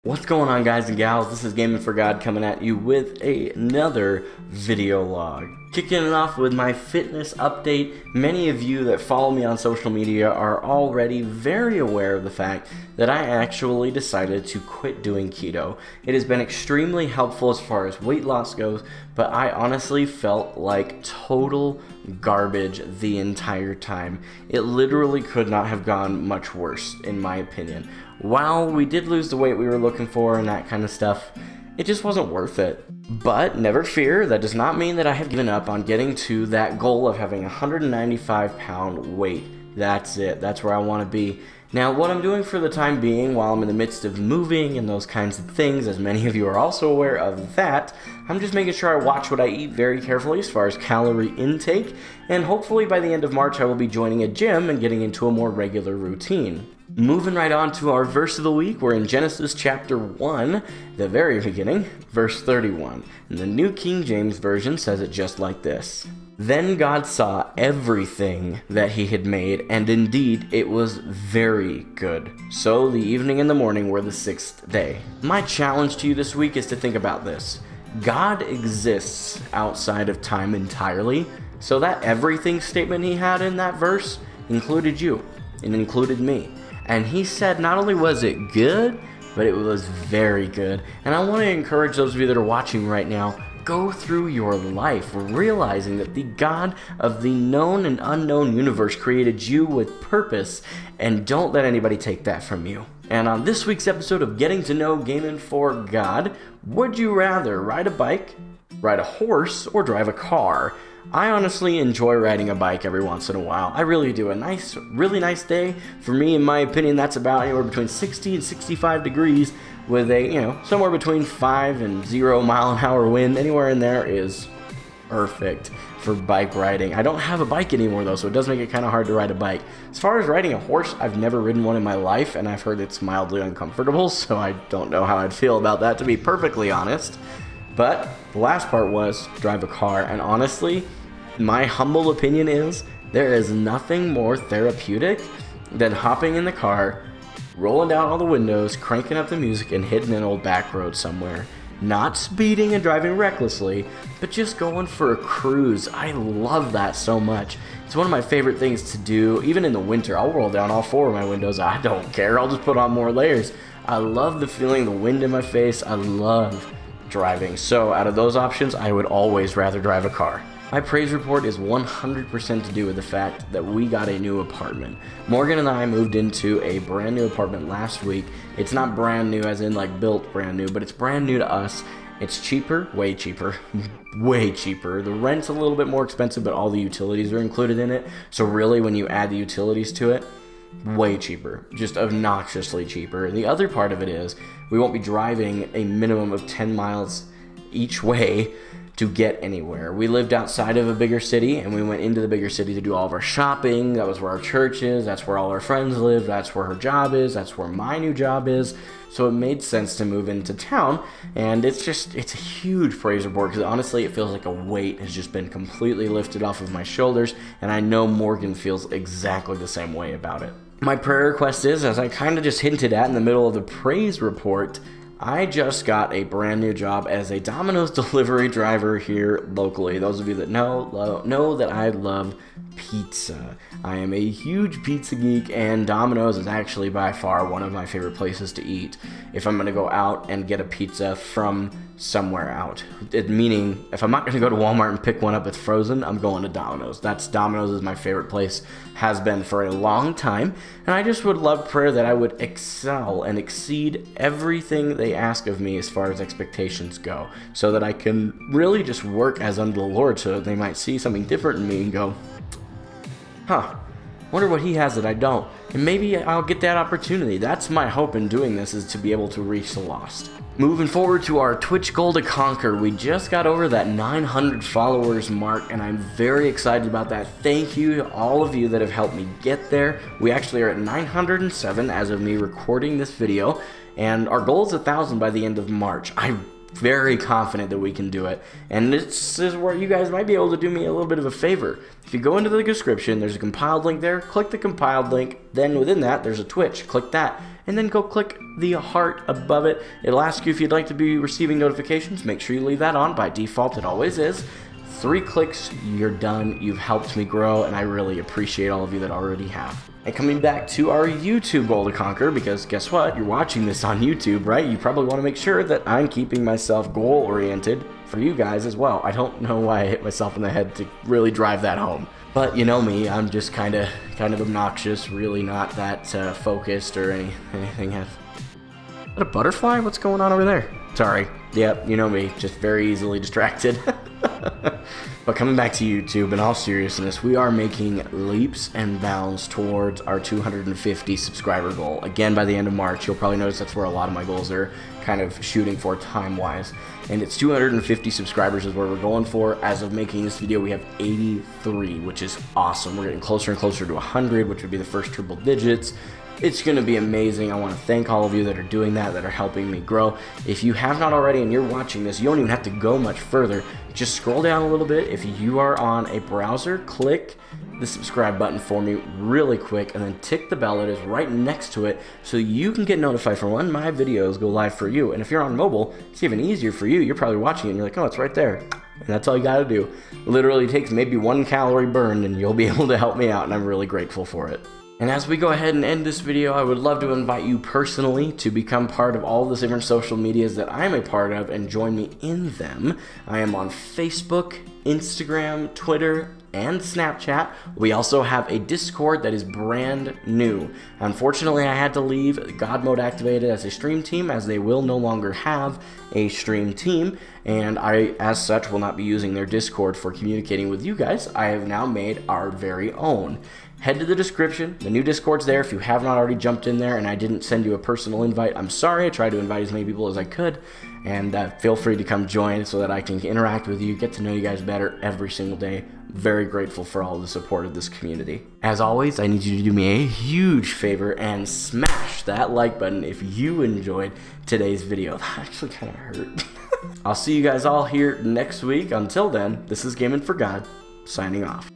What's going on, guys and gals? This is Gaming for God coming at you with another video log. Kicking it off with my fitness update. Many of you that follow me on social media are already very aware of the fact that I actually decided to quit doing keto. It has been extremely helpful as far as weight loss goes, but I honestly felt like total garbage the entire time. It literally could not have gone much worse, in my opinion. While we did lose the weight we were looking for and that kind of stuff, it just wasn't worth it. But never fear, that does not mean that I have given up on getting to that goal of having a 195-pound weight. That's it. That's where I want to be. Now, what I'm doing for the time being, while I'm in the midst of moving and those kinds of things, as many of you are also aware of that, I'm just making sure I watch what I eat very carefully as far as calorie intake, and hopefully by the end of March I will be joining a gym and getting into a more regular routine. Moving right on to our verse of the week, we're in Genesis chapter 1, the very beginning, verse 31. And the New King James Version says it just like this. Then God saw everything that he had made, and indeed it was very good. So the evening and the morning were the sixth day. My challenge to you this week is to think about this. God exists outside of time entirely, so that everything statement he had in that verse included you and included me. And he said not only was it good, but it was very good. And I want to encourage those of you that are watching right now, go through your life realizing that the God of the known and unknown universe created you with purpose, and don't let anybody take that from you. And on this week's episode of Getting to Know Gaming for God, would you rather ride a bike, ride a horse, or drive a car? I honestly enjoy riding a bike every once in a while. I really do. A really nice day, for me, in my opinion, that's about anywhere between 60 and 65 degrees with a, somewhere between 5 and 0 mile an hour wind. Anywhere in there is perfect for bike riding. I don't have a bike anymore though, so it does make it kind of hard to ride a bike. As far as riding a horse, I've never ridden one in my life, and I've heard it's mildly uncomfortable, so I don't know how I'd feel about that, to be perfectly honest. But the last part was drive a car, and honestly, my humble opinion is there is nothing more therapeutic than hopping in the car, rolling down all the windows, cranking up the music, and hitting an old back road somewhere. Not speeding and driving recklessly, but just going for a cruise. I love that so much. It's one of my favorite things to do. Even in the winter, I'll roll down all 4 of my windows. I don't care. I'll just put on more layers. I love the feeling, the wind in my face. I love driving. So out of those options, I would always rather drive a car. My praise report is 100% to do with the fact that we got a new apartment. Morgan and I moved into a brand new apartment last week. It's not brand new as in like built brand new, but it's brand new to us. It's cheaper, way cheaper, way cheaper. The rent's a little bit more expensive, but all the utilities are included in it. So really, when you add the utilities to it, way cheaper, just obnoxiously cheaper. And the other part of it is we won't be driving a minimum of 10 miles each way to get anywhere. We lived outside of a bigger city, and we went into the bigger city to do all of our shopping. That was where our church is. That's where all our friends live. That's where her job is. That's where my new job is. So it made sense to move into town, and it's a huge praise report, because honestly it feels like a weight has just been completely lifted off of my shoulders, and I know Morgan feels exactly the same way about it. My prayer request is, as I kind of just hinted at in the middle of the praise report, I just got a brand new job as a Domino's delivery driver here locally. Those of you that know that I love pizza. I am a huge pizza geek, and Domino's is actually by far one of my favorite places to eat if I'm going to go out and get a pizza from somewhere out. Meaning, if I'm not going to go to Walmart and pick one up that's frozen, I'm going to Domino's. Domino's is my favorite place, has been for a long time, and I just would love prayer that I would excel and exceed everything they ask of me as far as expectations go, so that I can really just work as unto the Lord, so they might see something different in me and go, wonder what he has that I don't, and maybe I'll get that opportunity. That's my hope in doing this, is to be able to reach the lost. Moving forward to our Twitch goal to conquer, we just got over that 900 followers mark, and I'm very excited about that. Thank you to all of you that have helped me get there. We actually are at 907 as of me recording this video, and our goal is 1,000 by the end of March. I very confident that we can do it. And this is where you guys might be able to do me a little bit of a favor. If you go into the description, there's a compiled link there. Click the compiled link. Then within that, there's a Twitch. Click that. And then go click the heart above it. It'll ask you if you'd like to be receiving notifications. Make sure you leave that on. By default, it always is. 3 clicks, you're done. You've helped me grow, and I really appreciate all of you that already have. And coming back to our YouTube goal to conquer, because guess what? You're watching this on YouTube, right? You probably want to make sure that I'm keeping myself goal-oriented for you guys as well. I don't know why I hit myself in the head to really drive that home. But you know me, I'm just kind of obnoxious, really not that focused or anything. Is that a butterfly? What's going on over there? Sorry. Yep, you know me, just very easily distracted. But coming back to YouTube, in all seriousness, we are making leaps and bounds towards our 250 subscriber goal. Again, by the end of March, you'll probably notice that's where a lot of my goals are kind of shooting for time-wise. And it's 250 subscribers is where we're going for. As of making this video, we have 83, which is awesome. We're getting closer and closer to 100, which would be the first triple digits. It's going to be amazing. I want to thank all of you that are doing that are helping me grow. If you have not already and you're watching this, you don't even have to go much further. Just scroll down a little bit. If you are on a browser, click the subscribe button for me really quick, and then tick the bell that is right next to it so you can get notified for when my videos go live for you. And if you're on mobile, it's even easier for you. You're probably watching it and you're like, oh, it's right there. And that's all you got to do. Literally takes maybe 1 calorie burned and you'll be able to help me out, and I'm really grateful for it. And as we go ahead and end this video, I would love to invite you personally to become part of all the different social medias that I'm a part of and join me in them. I am on Facebook, Instagram, Twitter, and Snapchat. We also have a Discord that is brand new. Unfortunately, I had to leave God Mode activated as a stream team, as they will no longer have a stream team, and I, as such, will not be using their Discord for communicating with you guys. I have now made our very own. Head to the description. The new Discord's there. If you have not already jumped in there and I didn't send you a personal invite, I'm sorry. I tried to invite as many people as I could. And feel free to come join so that I can interact with you, get to know you guys better every single day. Very grateful for all the support of this community. As always, I need you to do me a huge favor and smash that like button if you enjoyed today's video. That actually kind of hurt. I'll see you guys all here next week. Until then, this is Gaming for God, signing off.